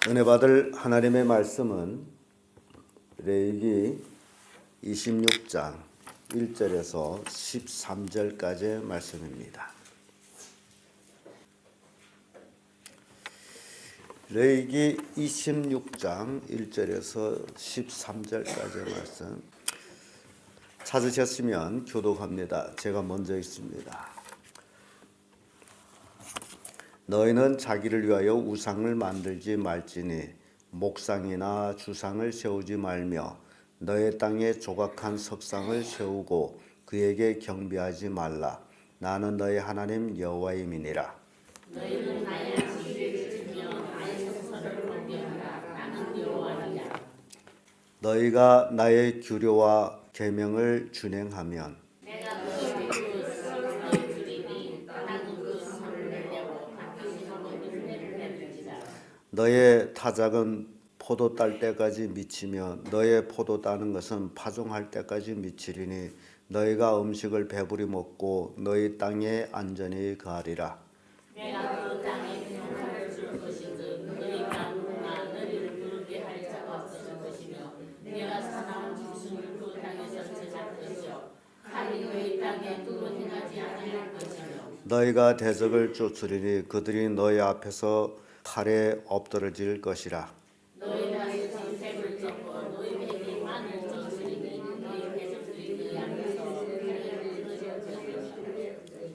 은혜 받을 하나님의 말씀은 레위기 26장 1절에서 13절까지의 말씀입니다. 레위기 26장 1절에서 13절까지의 말씀 찾으셨으면 교독합니다. 제가 먼저 읽습니다. 너희는 자기를 위하여 우상을 만들지 말지니 목상이나 주상을 세우지 말며 너희 땅에 조각한 석상을 세우고 그에게 경배하지 말라. 나는 너희 하나님 여호와임이니라. 너희는 나의 안식일을 지키며 나의 성서를 경배하라. 나는 여호와니라. 너희가 나의 규례와 계명을 준행하면 내가 너희에게 너희 주리니 나는 그 성을 내려고 다시 한번 윤회를 내릴지라. 너의 타작은 포도 딸 때까지 미치며 너의 포도 따는 것은 파종할 때까지 미치리니 너희가 음식을 배부리 먹고 너희 땅에 안전히 거하리라. 내가 그 땅에 평화를 줄 것인즉 너희가 누구나 너희를 부르게 할 자가 없을 것이며 내가 사나운 짐승을 그 땅에서 제할 것이요 칼이 너희 땅에 두루 행하지 아니할 것이며 너희가 대적을 쫓으리니 그들이 너희 앞에서 칼에 엎드러질 것이라. 너희가 진색을 덮고 너희 백이 많은 쫓으리니 너희 대적들이 너희 앞에서 칼을 끊어질 것이며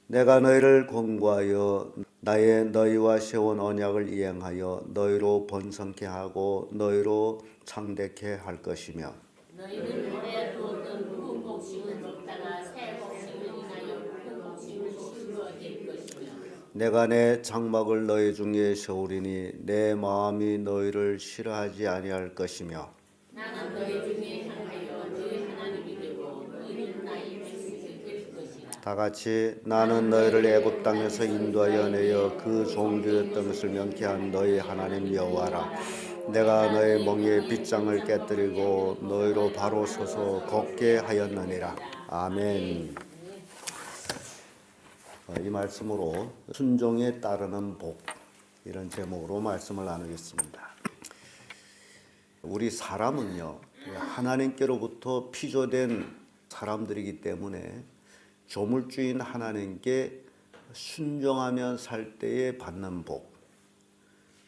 내가 너희를 권고하여 나의 너희와 세운 언약을 이행하여 너희로 번성케 하고 너희로 창대케 할 것이며 너희는 올해 두었던 묵은 곡식을 먹다가 새 곡식을 인하여 묵은 곡식을 씹어질 것이며 내가 내 장막을 너희 중에 세우리니 내 마음이 너희를 싫어하지 아니할 것이며 나는 너희 중에 향하여 너희 하나님이 되고 너희는 나의 백성이 될 것이라. 다 같이 나는 너희를 애굽 땅에서 인도하여 내어 그 종되었던 것을 명쾌한 너희 하나님 여호와라. 내가 너희 멍에 빗장을 깨뜨리고 너희로 바로 서서 걷게 하였느니라. 아멘. 이 말씀으로 순종에 따르는 복, 이런 제목으로 말씀을 나누겠습니다. 우리 사람은요, 하나님께로부터 피조된 사람들이기 때문에 조물주인 하나님께 순종하며 살 때에 받는 복,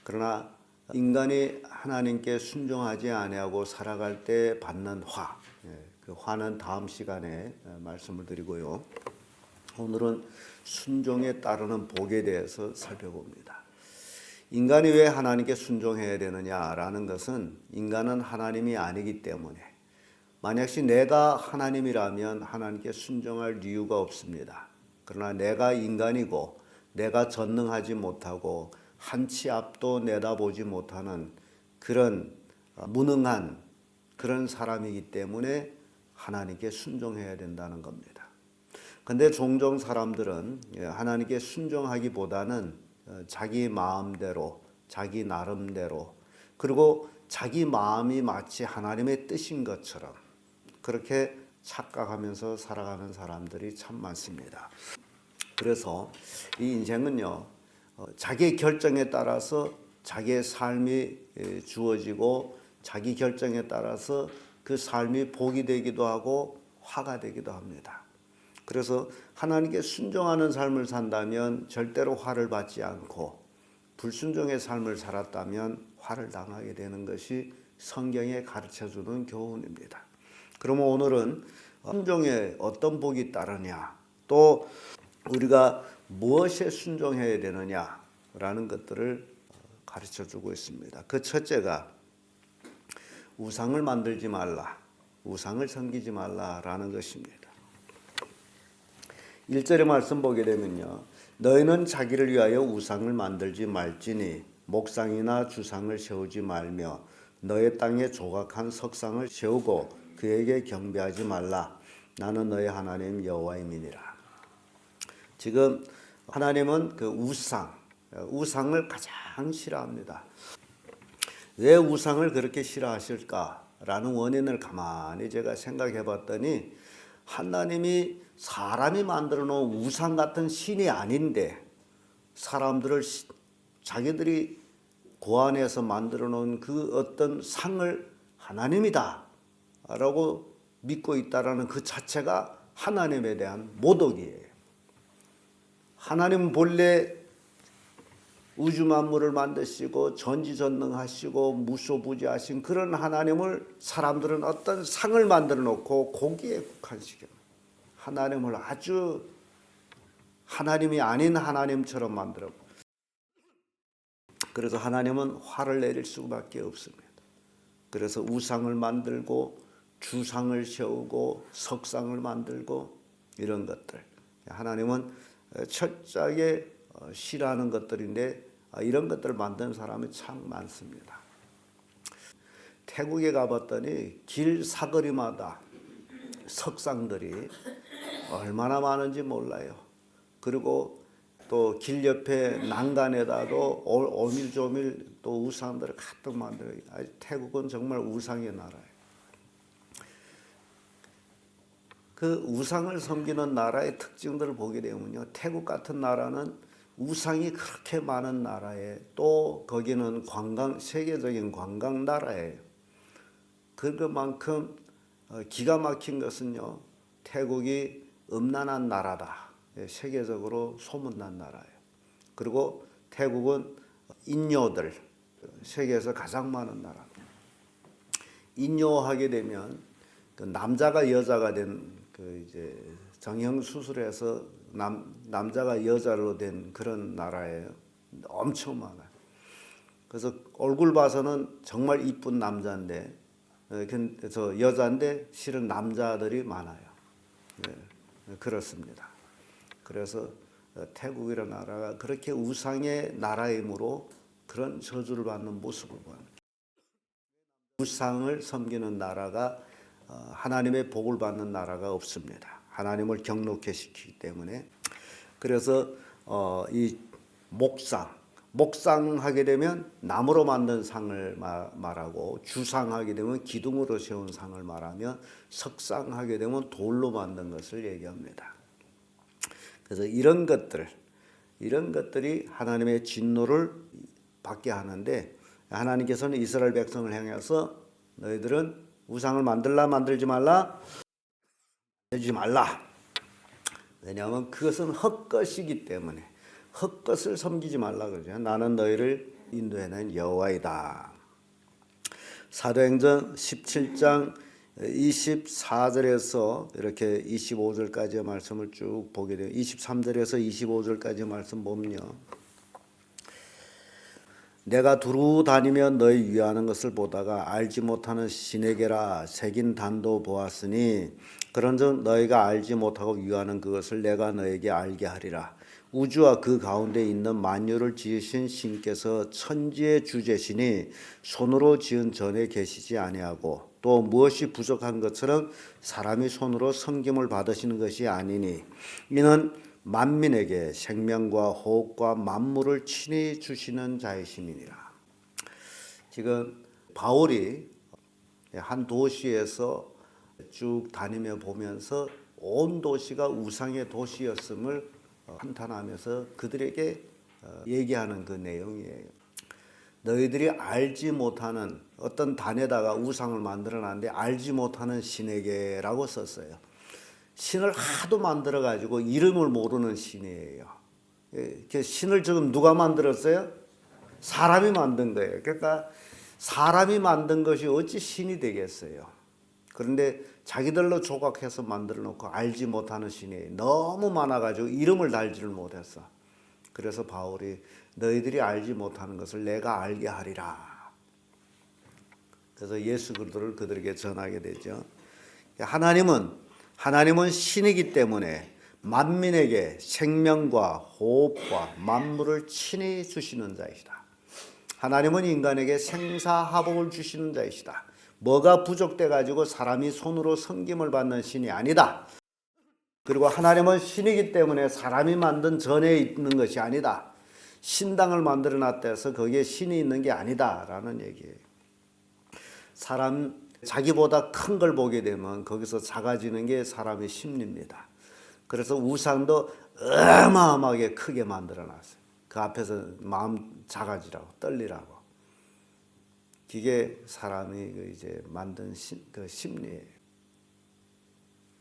그러나 인간이 하나님께 순종하지 아니하고 살아갈 때 받는 화, 그 화는 다음 시간에 말씀을 드리고요. 오늘은 순종에 따르는 복에 대해서 살펴봅니다. 인간이 왜 하나님께 순종해야 되느냐라는 것은 인간은 하나님이 아니기 때문에 만약시 내가 하나님이라면 하나님께 순종할 이유가 없습니다. 그러나 내가 인간이고 내가 전능하지 못하고 한 치 앞도 내다보지 못하는 그런 무능한 그런 사람이기 때문에 하나님께 순종해야 된다는 겁니다. 근데 종종 사람들은 하나님께 순종하기보다는 자기 마음대로, 자기 나름대로, 그리고 자기 마음이 마치 하나님의 뜻인 것처럼 그렇게 착각하면서 살아가는 사람들이 참 많습니다. 그래서 이 인생은요, 자기의 결정에 따라서 자기의 삶이 주어지고 자기 결정에 따라서 그 삶이 복이 되기도 하고 화가 되기도 합니다. 그래서 하나님께 순종하는 삶을 산다면 절대로 화를 받지 않고 불순종의 삶을 살았다면 화를 당하게 되는 것이 성경에 가르쳐주는 교훈입니다. 그러면 오늘은 순종에 어떤 복이 따르냐, 또 우리가 무엇에 순종해야 되느냐라는 것들을 가르쳐주고 있습니다. 그 첫째가 우상을 만들지 말라, 우상을 섬기지 말라라는 것입니다. 1절의 말씀 보게 되면요, 너희는 자기를 위하여 우상을 만들지 말지니 목상이나 주상을 세우지 말며 너희 땅에 조각한 석상을 세우고 그에게 경배하지 말라. 나는 너희 하나님 여호와임이니라. 지금 하나님은 그 우상을 가장 싫어합니다. 왜 우상을 그렇게 싫어하실까라는 원인을 가만히 제가 생각해 봤더니 하나님이 사람이 만들어 놓은 우상 같은 신이 아닌데 사람들을 자기들이 고안에서 만들어 놓은 그 어떤 상을 하나님이다 라고 믿고 있다라는 그 자체가 하나님에 대한 모독이에요. 하나님은 본래 우주 만물을 만드시고 전지전능하시고 무소부지하신 그런 하나님을 사람들은 어떤 상을 만들어 놓고 거기에 국한시켜. 하나님을 아주 하나님이 아닌 하나님처럼 만들어. 그래서 하나님은 화를 내릴 수밖에 없습니다. 그래서 우상을 만들고 주상을 세우고 석상을 만들고 이런 것들. 하나님은 철저하게 싫어하는 것들인데 이런 것들을 만드는 사람이 참 많습니다. 태국에 가봤더니 길 사거리마다 석상들이 얼마나 많은지 몰라요. 그리고 또 길 옆에 난간에다도 오밀조밀 또 우상들을 가득 만들어요. 태국은 정말 우상의 나라예요. 그 우상을 섬기는 나라의 특징들을 보게 되면요, 태국 같은 나라는 우상이 그렇게 많은 나라에 또 거기는 세계적인 관광 나라예요. 그만큼 기가 막힌 것은요, 태국이 음란한 나라다. 세계적으로 소문난 나라예요. 그리고 태국은 인요들 세계에서 가장 많은 나라입니다. 인요하게 되면 그 남자가 여자가 된 그 이제 정형 수술해서 남자가 여자로 된 그런 나라예요. 엄청 많아요. 그래서 얼굴 봐서는 정말 이쁜 남자인데, 저 여자인데 실은 남자들이 많아요. 네, 그렇습니다. 그래서 태국이라는 나라가 그렇게 우상의 나라이므로 그런 저주를 받는 모습을 보입니다. 우상을 섬기는 나라가 하나님의 복을 받는 나라가 없습니다. 하나님을 경록해 시키기 때문에. 그래서 이 목상하게 되면 나무로 만든 상을 말하고, 주상하게 되면 기둥으로 세운 상을 말하며, 석상하게 되면 돌로 만든 것을 얘기합니다. 그래서 이런 것들이 하나님의 진노를 받게 하는데, 하나님께서는 이스라엘 백성을 향해서 너희들은 우상을 만들지 말라. 왜냐하면 그것은 헛것이기 때문에 헛것을 섬기지 말라 그러죠. 나는 너희를 인도해낸 여호와이다. 사도행전 17장 24절에서 이렇게 25절까지의 말씀을 쭉 보게 돼요. 23절에서 25절까지의 말씀 보면요, 내가 두루 다니며 너희 위하는 것을 보다가 알지 못하는 신에게라 새긴 단도 보았으니 그런즉 너희가 알지 못하고 위하는 그것을 내가 너에게 알게 하리라. 우주와 그 가운데 있는 만유를 지으신 신께서 천지의 주제시니 손으로 지은 전에 계시지 아니하고 또 무엇이 부족한 것처럼 사람이 손으로 섬김을 받으시는 것이 아니니 이는 만민에게 생명과 호흡과 만물을 친히 주시는 자이심이니라. 지금 바울이 한 도시에서 쭉 다니며 보면서 온 도시가 우상의 도시였음을 한탄하면서 그들에게 얘기하는 그 내용이에요. 너희들이 알지 못하는 어떤 단에다가 우상을 만들어놨는데 알지 못하는 신에게라고 썼어요. 신을 하도 만들어 가지고 이름을 모르는 신이에요. 신을 지금 누가 만들었어요? 사람이 만든 거예요. 그러니까 사람이 만든 것이 어찌 신이 되겠어요? 그런데 자기들로 조각해서 만들어 놓고 알지 못하는 신이 너무 많아 가지고 이름을 달지를 못했어. 그래서 바울이 너희들이 알지 못하는 것을 내가 알게 하리라. 그래서 예수 그리스도를 그들에게 전하게 되죠. 하나님은 신이기 때문에 만민에게 생명과 호흡과 만물을 친히 주시는 자이시다. 하나님은 인간에게 생사화복을 주시는 자이시다. 뭐가 부족돼 가지고 사람이 손으로 섬김을 받는 신이 아니다. 그리고 하나님은 신이기 때문에 사람이 만든 전에 있는 것이 아니다. 신당을 만들어 놨다 해서 거기에 신이 있는 게 아니다라는 얘기예요. 사람 자기보다 큰 걸 보게 되면 거기서 작아지는 게 사람의 심리입니다. 그래서 우상도 어마어마하게 크게 만들어 놨어요. 그 앞에서 마음 작아지라고, 떨리라고. 기계 사람이 이제 만든 그 심리예요.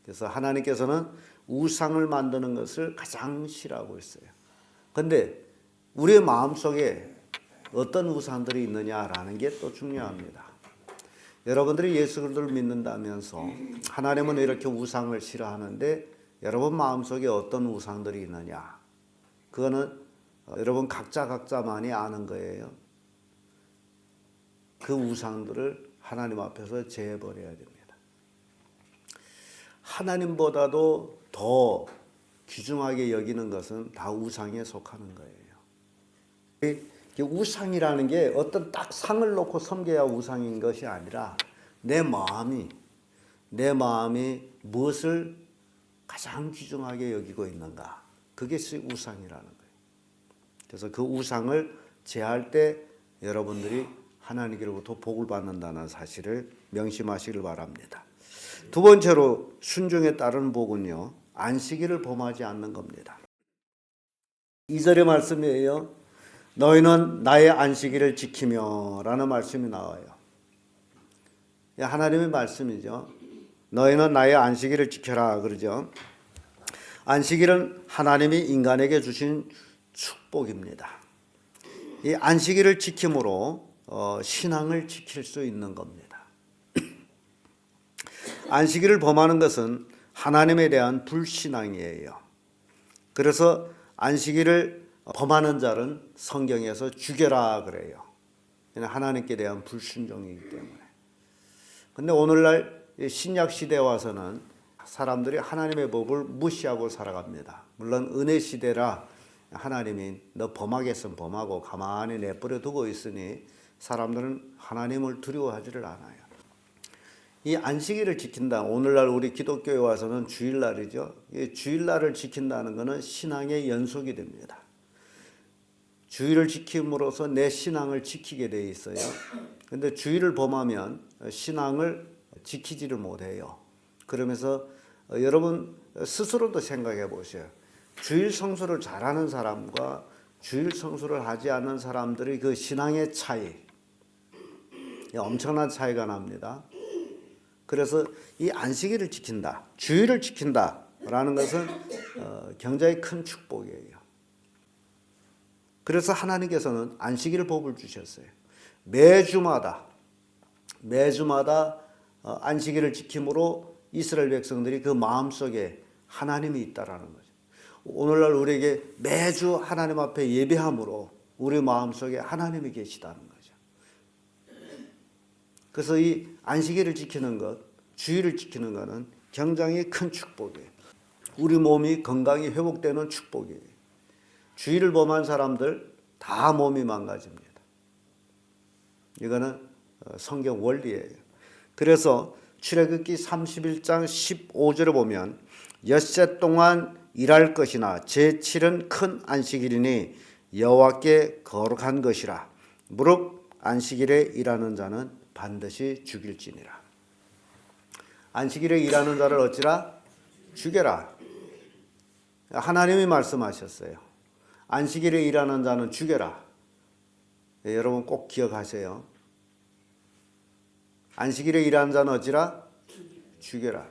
그래서 하나님께서는 우상을 만드는 것을 가장 싫어하고 있어요. 그런데 우리의 마음속에 어떤 우상들이 있느냐라는 게 또 중요합니다. 여러분들이 예수 그리스도를 믿는다면서 하나님은 이렇게 우상을 싫어하는데 여러분 마음속에 어떤 우상들이 있느냐? 그거는 여러분 각자만이 아는 거예요. 그 우상들을 하나님 앞에서 제해버려야 됩니다. 하나님보다도 더 귀중하게 여기는 것은 다 우상에 속하는 거예요. 우상이라는 게 어떤 딱 상을 놓고 섬겨야 우상인 것이 아니라 내 마음이 무엇을 가장 귀중하게 여기고 있는가, 그게 우상이라는 거예요. 그래서 그 우상을 제할 때 여러분들이 하나님께로부터 복을 받는다는 사실을 명심하시길 바랍니다. 두 번째로 순종에 따른 복은요, 안식일을 범하지 않는 겁니다. 2절의 말씀이에요. 너희는 나의 안식일을 지키며 라는 말씀이 나와요. 하나님의 말씀이죠. 너희는 나의 안식일을 지켜라 그러죠. 안식일은 하나님이 인간에게 주신 축복입니다. 이 안식일을 지킴으로 신앙을 지킬 수 있는 겁니다. 안식일을 범하는 것은 하나님에 대한 불신앙이에요. 그래서 안식일을 범하는 자는 성경에서 죽여라 그래요. 하나님께 대한 불순종이기 때문에. 근데 오늘날 신약 시대에 와서는 사람들이 하나님의 법을 무시하고 살아갑니다. 물론 은혜 시대라 하나님이 너 범하겠으면 범하고 가만히 내버려 두고 있으니 사람들은 하나님을 두려워하지를 않아요. 이 안식일을 지킨다. 오늘날 우리 기독교에 와서는 주일날이죠. 이 주일날을 지킨다는 것은 신앙의 연속이 됩니다. 주일을 지킴으로써 내 신앙을 지키게 돼 있어요. 그런데 주일을 범하면 신앙을 지키지를 못해요. 그러면서 여러분 스스로도 생각해 보세요. 주일 성수를 잘하는 사람과 주일 성수를 하지 않는 사람들의 그 신앙의 차이, 엄청난 차이가 납니다. 그래서 이 안식일을 지킨다, 주일을 지킨다라는 것은 굉장히 큰 축복이에요. 그래서 하나님께서는 안식일 법을 주셨어요. 매주마다 안식일을 지킴으로 이스라엘 백성들이 그 마음속에 하나님이 있다라는 거죠. 오늘날 우리에게 매주 하나님 앞에 예배함으로 우리 마음속에 하나님이 계시다는 거죠. 그래서 이 안식일을 지키는 것, 주일을 지키는 것은 굉장히 큰 축복이에요. 우리 몸이 건강히 회복되는 축복이에요. 주일을 범한 사람들 다 몸이 망가집니다. 이거는 성경 원리예요. 그래서 출애굽기 31장 15절에 보면 엿새 동안 일할 것이나 제7은 큰 안식일이니 여호와께 거룩한 것이라. 무릇 안식일에 일하는 자는 반드시 죽일지니라. 안식일에 일하는 자를 어찌라? 죽여라. 하나님이 말씀하셨어요. 안식일에 일하는 자는 죽여라. 네, 여러분 꼭 기억하세요. 안식일에 일하는 자는 어찌라? 죽여라.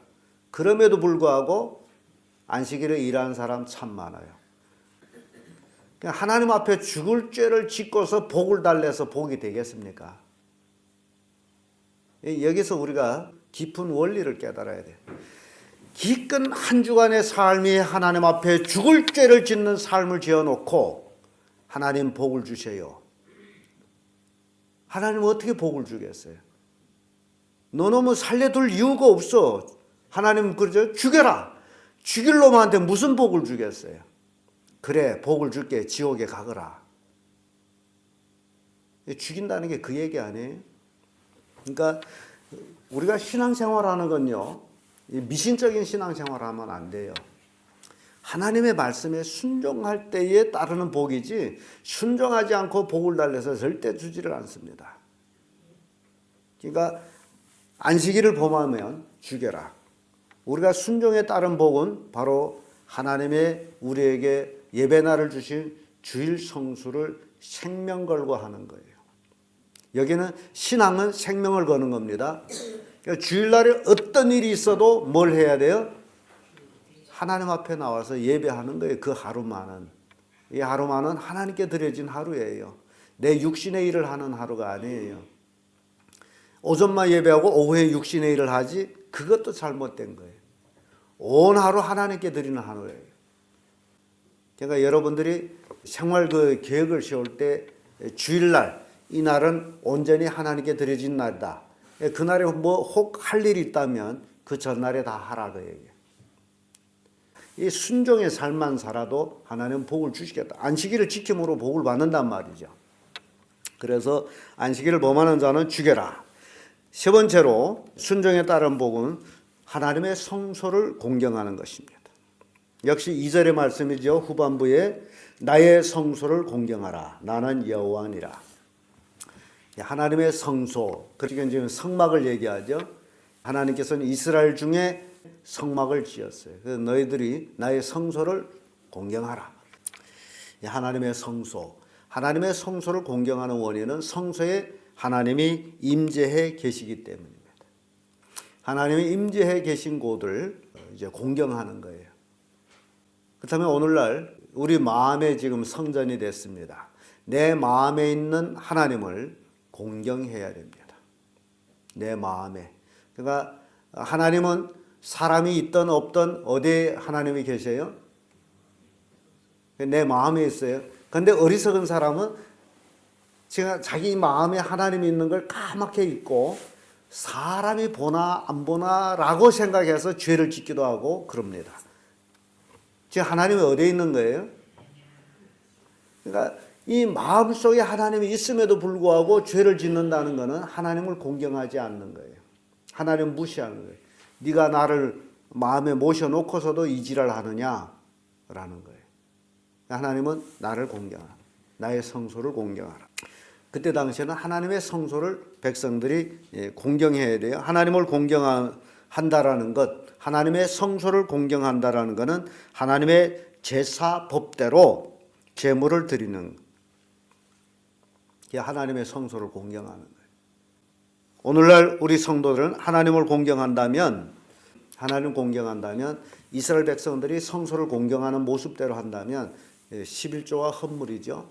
그럼에도 불구하고 안식일에 일하는 사람 참 많아요. 그냥 하나님 앞에 죽을 죄를 짓고서 복을 달래서 복이 되겠습니까? 여기서 우리가 깊은 원리를 깨달아야 돼요. 기껏 한 주간의 삶이 하나님 앞에 죽을 죄를 짓는 삶을 지어놓고 하나님 복을 주세요. 하나님 어떻게 복을 주겠어요? 너놈은 살려둘 이유가 없어. 하나님 그러죠? 죽여라. 죽일 놈한테 무슨 복을 주겠어요? 그래, 복을 줄게. 지옥에 가거라. 죽인다는 게 그 얘기 아니에요? 그러니까 우리가 신앙생활하는 건요, 미신적인 신앙생활하면 안 돼요. 하나님의 말씀에 순종할 때에 따르는 복이지 순종하지 않고 복을 달래서 절대 주지를 않습니다. 그러니까 안식일을 범하면 죽여라. 우리가 순종에 따른 복은 바로 하나님의 우리에게 예배날을 주신 주일 성수를 생명 걸고 하는 거예요. 여기는 신앙은 생명을 거는 겁니다. 그러니까 주일날에 어떤 일이 있어도 뭘 해야 돼요? 하나님 앞에 나와서 예배하는 거예요. 그 하루만은. 이 하루만은 하나님께 드려진 하루예요. 내 육신의 일을 하는 하루가 아니에요. 오전만 예배하고 오후에 육신의 일을 하지, 그것도 잘못된 거예요. 온 하루 하나님께 드리는 하루예요. 그러니까 여러분들이 생활 계획을 세울 때 주일날, 이 날은 온전히 하나님께 드려진 날이다. 그날에 뭐 혹 할 일이 있다면 그 전날에 다 하라 그 얘기예요. 이 순종의 삶만 살아도 하나님은 복을 주시겠다. 안식일을 지킴으로 복을 받는단 말이죠. 그래서 안식일을 범하는 자는 죽여라. 세 번째로 순종에 따른 복은 하나님의 성소를 공경하는 것입니다. 역시 2절의 말씀이죠. 후반부에 나의 성소를 공경하라. 나는 여호와니라. 하나님의 성소, 그러니까 지금 성막을 얘기하죠. 하나님께서는 이스라엘 중에 성막을 지었어요. 그래서 너희들이 나의 성소를 공경하라. 하나님의 성소, 하나님의 성소를 공경하는 원인은 성소에 하나님이 임재해 계시기 때문입니다. 하나님이 임재해 계신 곳을 이제 공경하는 거예요. 그렇다면 오늘날 우리 마음에 지금 성전이 됐습니다. 내 마음에 있는 하나님을 공경해야 됩니다. 내 마음에. 그러니까 하나님은 사람이 있든 없든 어디에 하나님이 계세요? 내 마음에 있어요. 그런데 어리석은 사람은 제가 자기 마음에 하나님이 있는 걸 까맣게 잊고 사람이 보나 안 보나라고 생각해서 죄를 짓기도 하고 그럽니다. 지금 하나님이 어디에 있는 거예요? 그러니까 이 마음속에 하나님이 있음에도 불구하고 죄를 짓는다는 것은 하나님을 공경하지 않는 거예요. 하나님을 무시하는 거예요. 네가 나를 마음에 모셔놓고서도 이 지랄 하느냐라는 거예요. 하나님은 나를 공경하라. 나의 성소를 공경하라. 그때 당시에는 하나님의 성소를 백성들이 공경해야 돼요. 하나님을 공경한다라는 것, 하나님의 성소를 공경한다라는 것은 하나님의 제사 법대로 제물을 드리는, 하나님의 성소를 공경하는 거예요. 오늘날 우리 성도들은 하나님을 공경한다면, 이스라엘 백성들이 성소를 공경하는 모습대로 한다면 11조와 헌물이죠.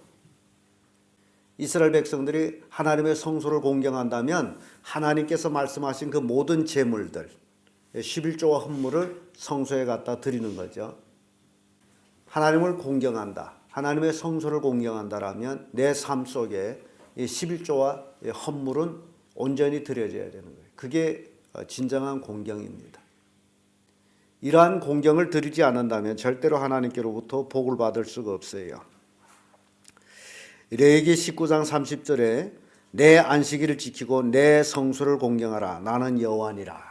이스라엘 백성들이 하나님의 성소를 공경한다면 하나님께서 말씀하신 그 모든 제물들 11조와 헌물을 성소에 갖다 드리는 거죠. 하나님을 공경한다, 하나님의 성소를 공경한다라면 내 삶 속에 이 11조와 헌물은 온전히 드려져야 되는 거예요. 그게 진정한 공경입니다. 이러한 공경을 드리지 않는다면 절대로 하나님께로부터 복을 받을 수가 없어요. 레위기 19장 30절에 내 안식일을 지키고 내 성소를 공경하라. 나는 여호와니라.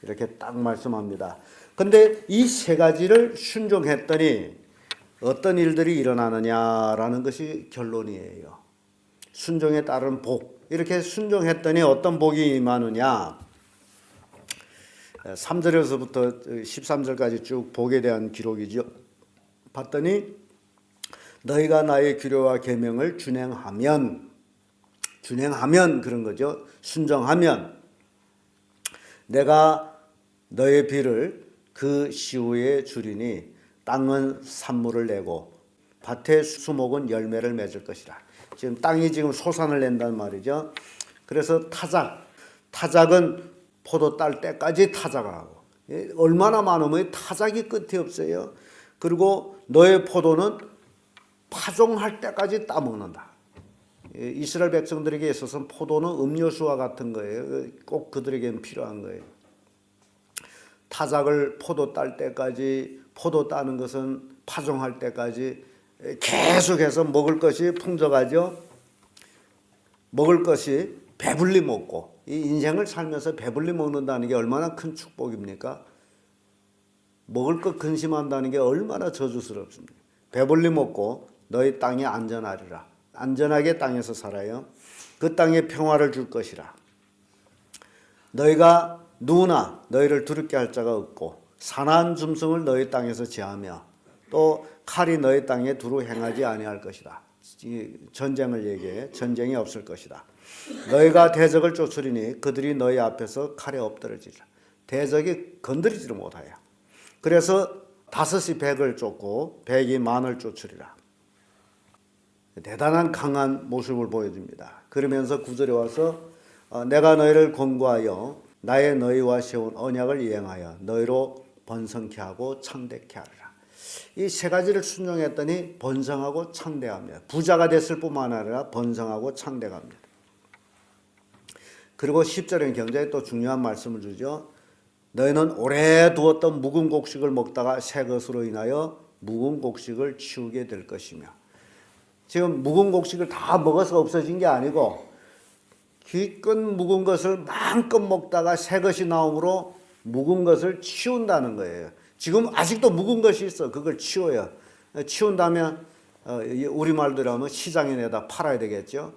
이렇게 딱 말씀합니다. 그런데 이 세 가지를 순종했더니 어떤 일들이 일어나느냐라는 것이 결론이에요. 순종에 따른 복. 이렇게 순종했더니 어떤 복이 임하느냐. 3절에서부터 13절까지 쭉 복에 대한 기록이죠. 봤더니 너희가 나의 규례와 계명을 준행하면 그런 거죠. 순종하면 내가 너의 비를 그 시후에 주리니 땅은 산물을 내고 밭의 수목은 열매를 맺을 것이라. 지금 땅이 지금 소산을 낸단 말이죠. 그래서 타작은 포도 딸 때까지 타작을 하고, 얼마나 많으면 타작이 끝이 없어요. 그리고 너의 포도는 파종할 때까지 따먹는다. 이스라엘 백성들에게 있어서는 포도는 음료수와 같은 거예요. 꼭 그들에게는 필요한 거예요. 타작을 포도 딸 때까지, 포도 따는 것은 파종할 때까지 계속해서 먹을 것이 풍족하죠. 먹을 것이 배불리 먹고, 이 인생을 살면서 배불리 먹는다는 게 얼마나 큰 축복입니까? 먹을 것 근심한다는 게 얼마나 저주스럽습니까? 배불리 먹고 너희 땅이 안전하리라. 안전하게 땅에서 살아요. 그 땅에 평화를 줄 것이라. 너희가 누구나 너희를 두렵게 할 자가 없고 산한 짐승을 너희 땅에서 제하며 또 칼이 너희 땅에 두루 행하지 아니할 것이다. 전쟁을 얘기해. 전쟁이 없을 것이다. 너희가 대적을 쫓으리니 그들이 너희 앞에서 칼에 엎드러지리라. 대적이 건드리지를 못하여. 그래서 5이 100을 쫓고 100이 10,000을 쫓으리라. 대단한 강한 모습을 보여줍니다. 그러면서 9절에 와서 내가 너희를 권고하여 나의 너희와 세운 언약을 이행하여 너희로 번성케 하고 창대케 하리라. 이 세 가지를 순종했더니 번성하고 창대합니다. 부자가 됐을 뿐만 아니라 번성하고 창대합니다. 그리고 10절에는 굉장히 또 중요한 말씀을 주죠. 너희는 오래 두었던 묵은 곡식을 먹다가 새 것으로 인하여 묵은 곡식을 치우게 될 것이며, 지금 묵은 곡식을 다 먹어서 없어진 게 아니고 기껏 묵은 것을 마음껏 먹다가 새 것이 나오므로 묵은 것을 치운다는 거예요. 지금 아직도 묵은 것이 있어. 그걸 치워요. 치운다면 우리말대로 하면 시장에 내다 팔아야 되겠죠.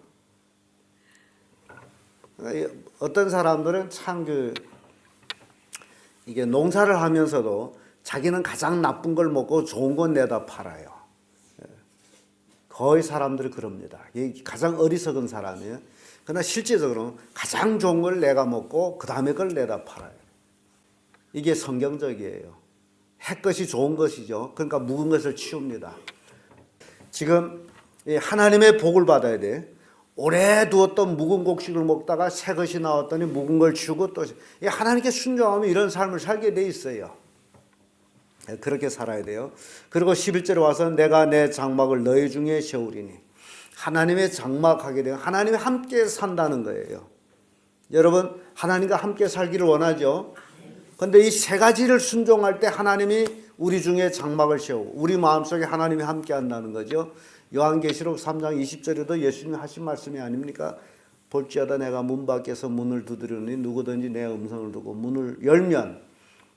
어떤 사람들은 참 이게 농사를 하면서도 자기는 가장 나쁜 걸 먹고 좋은 건 내다 팔아요. 거의 사람들이 그럽니다. 이게 가장 어리석은 사람이에요. 그러나 실제적으로 가장 좋은 걸 내가 먹고 그 다음에 걸 내다 팔아요. 이게 성경적이에요. 햇것이 좋은 것이죠. 그러니까 묵은 것을 치웁니다. 지금 하나님의 복을 받아야 돼. 오래 두었던 묵은 곡식을 먹다가 새 것이 나왔더니 묵은 걸 치우고 또 하나님께 순종하면 이런 삶을 살게 돼 있어요. 그렇게 살아야 돼요. 그리고 11절에 와서 내가 내 장막을 너희 중에 세우리니, 하나님의 장막하게 되면 하나님이 함께 산다는 거예요. 여러분 하나님과 함께 살기를 원하죠. 그런데 이 세 가지를 순종할 때 하나님이 우리 중에 장막을 세우고 우리 마음속에 하나님이 함께 한다는 거죠. 요한계시록 3장 20절에도 예수님이 하신 말씀이 아닙니까? 볼지어다 내가 문 밖에서 문을 두드리니 누구든지 내 음성을 듣고 문을 열면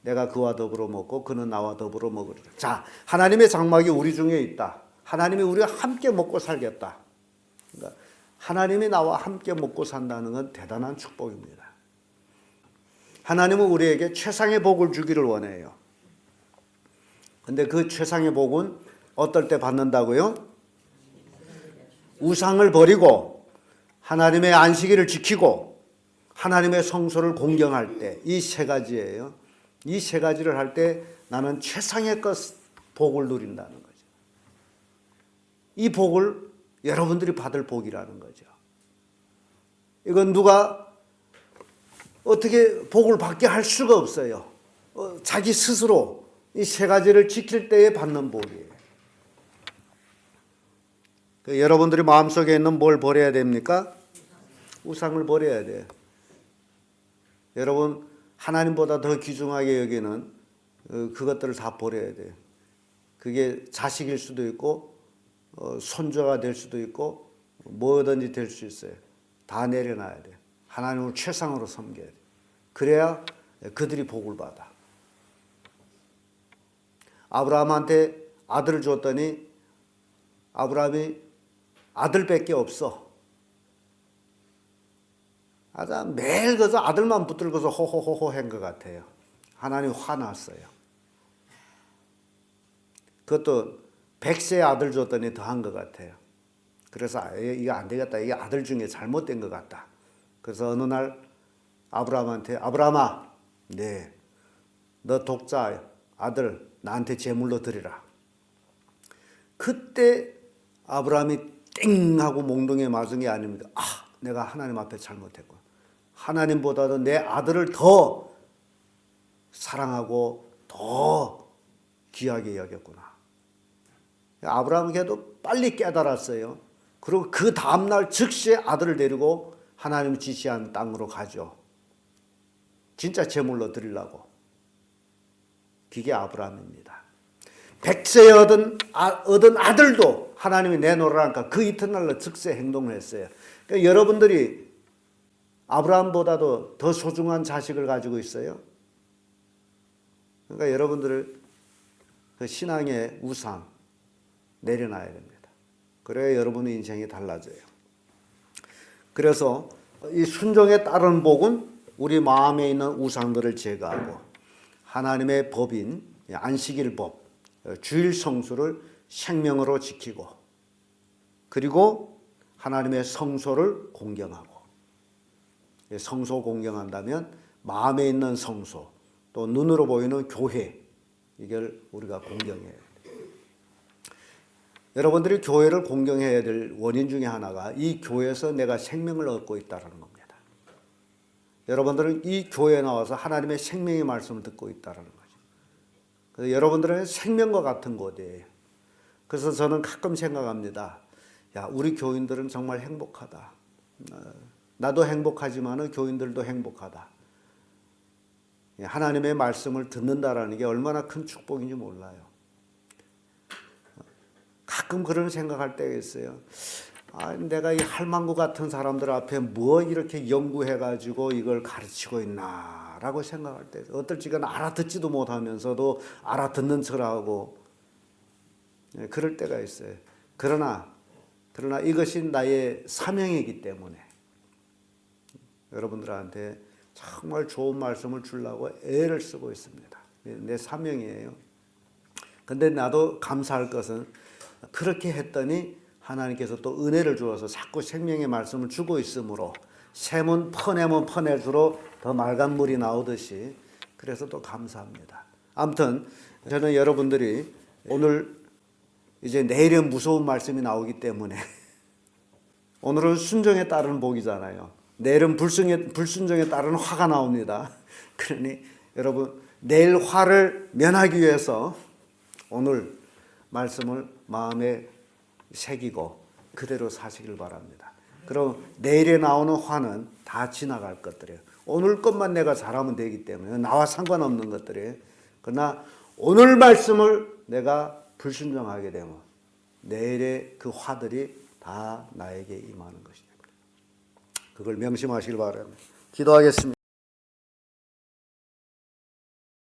내가 그와 더불어 먹고 그는 나와 더불어 먹으리라. 자, 하나님의 장막이 우리 중에 있다. 하나님이 우리와 함께 먹고 살겠다. 그러니까 하나님이 나와 함께 먹고 산다는 건 대단한 축복입니다. 하나님은 우리에게 최상의 복을 주기를 원해요. 근데 그 최상의 복은 어떨 때 받는다고요? 우상을 버리고 하나님의 안식일을 지키고 하나님의 성소를 공경할 때, 이 세 가지예요. 이 세 가지를 할 때 나는 최상의 복을 누린다는 거죠. 이 복을 여러분들이 받을 복이라는 거죠. 이건 누가 어떻게 복을 받게 할 수가 없어요. 자기 스스로 이 세 가지를 지킬 때에 받는 복이에요. 여러분들이 마음속에 있는 뭘 버려야 됩니까? 우상을 버려야 돼요. 여러분 하나님보다 더 귀중하게 여기는 그것들을 다 버려야 돼요. 그게 자식일 수도 있고 손주가 될 수도 있고 뭐든지 될 수 있어요. 다 내려놔야 돼요. 하나님을 최상으로 섬겨야 돼요. 그래야 그들이 복을 받아. 아브라함한테 아들을 줬더니 아브라함이 아들밖에 없어. 매일 그저 아들만 붙들고서 호호호호 한 것 같아요. 하나님 화났어요. 그것도 100세의 아들 줬더니 더 한 것 같아요. 그래서 이거 안 되겠다. 이게 아들 중에 잘못된 것 같다. 그래서 어느 날 아브라함한테 아브라함아, 네, 너 독자 아들 나한테 제물로 드리라. 그때 아브라함이 땡 하고 몽둥이에 맞은 게 아닙니다. 내가 하나님 앞에 잘못했고 하나님보다도 내 아들을 더 사랑하고 더 귀하게 여겼구나. 아브라함께도 빨리 깨달았어요. 그리고 그 다음날 즉시 아들을 데리고 하나님 지시한 땅으로 가죠. 진짜 제물로 드리려고. 그게 아브라함입니다. 100세에 얻은 아들도 하나님이 내놓으라니까 그 이튿날로 즉시 행동을 했어요. 그러니까 여러분들이 아브라함보다도 더 소중한 자식을 가지고 있어요. 그러니까 여러분들을 그 신앙의 우상 내려놔야 됩니다. 그래야 여러분의 인생이 달라져요. 그래서 이 순종에 따른 복은 우리 마음에 있는 우상들을 제거하고 하나님의 법인 안식일 법, 주일 성수를 생명으로 지키고 그리고 하나님의 성소를 공경하고, 성소 공경한다면 마음에 있는 성소, 또 눈으로 보이는 교회, 이걸 우리가 공경해야 돼요. 여러분들이 교회를 공경해야 될 원인 중에 하나가 이 교회에서 내가 생명을 얻고 있다는 겁니다. 여러분들은 이 교회에 나와서 하나님의 생명의 말씀을 듣고 있다는 거죠. 그래서 여러분들은 생명과 같은 곳이에요. 그래서 저는 가끔 생각합니다. 야, 우리 교인들은 정말 행복하다. 나도 행복하지만 교인들도 행복하다. 하나님의 말씀을 듣는다라는 게 얼마나 큰 축복인지 몰라요. 가끔 그런 생각할 때가 있어요. 내가 이 할망구 같은 사람들 앞에 뭐 이렇게 연구해가지고 이걸 가르치고 있나라고 생각할 때, 어떨 적은 알아듣지도 못하면서도 알아듣는 척하고 그럴 때가 있어요. 그러나 이것이 나의 사명이기 때문에 여러분들한테 정말 좋은 말씀을 주려고 애를 쓰고 있습니다. 내 사명이에요. 근데 나도 감사할 것은 그렇게 했더니 하나님께서 또 은혜를 주어서 자꾸 생명의 말씀을 주고 있으므로 샘은 퍼내면 퍼낼수록 더 맑은 물이 나오듯이, 그래서 또 감사합니다. 아무튼 저는 여러분들이 오늘 이제 내일은 무서운 말씀이 나오기 때문에 오늘은 순종에 따른 복이잖아요. 내일은 불순종에 따른 화가 나옵니다. 그러니 여러분 내일 화를 면하기 위해서 오늘 말씀을 마음에 새기고 그대로 사시길 바랍니다. 그럼 내일에 나오는 화는 다 지나갈 것들이에요. 오늘 것만 내가 잘하면 되기 때문에 나와 상관없는 것들이에요. 그러나 오늘 말씀을 내가 불순종하게 되면 내일의 그 화들이 다 나에게 임하는 것이 됩니다. 그걸 명심하시길 바랍니다. 기도하겠습니다.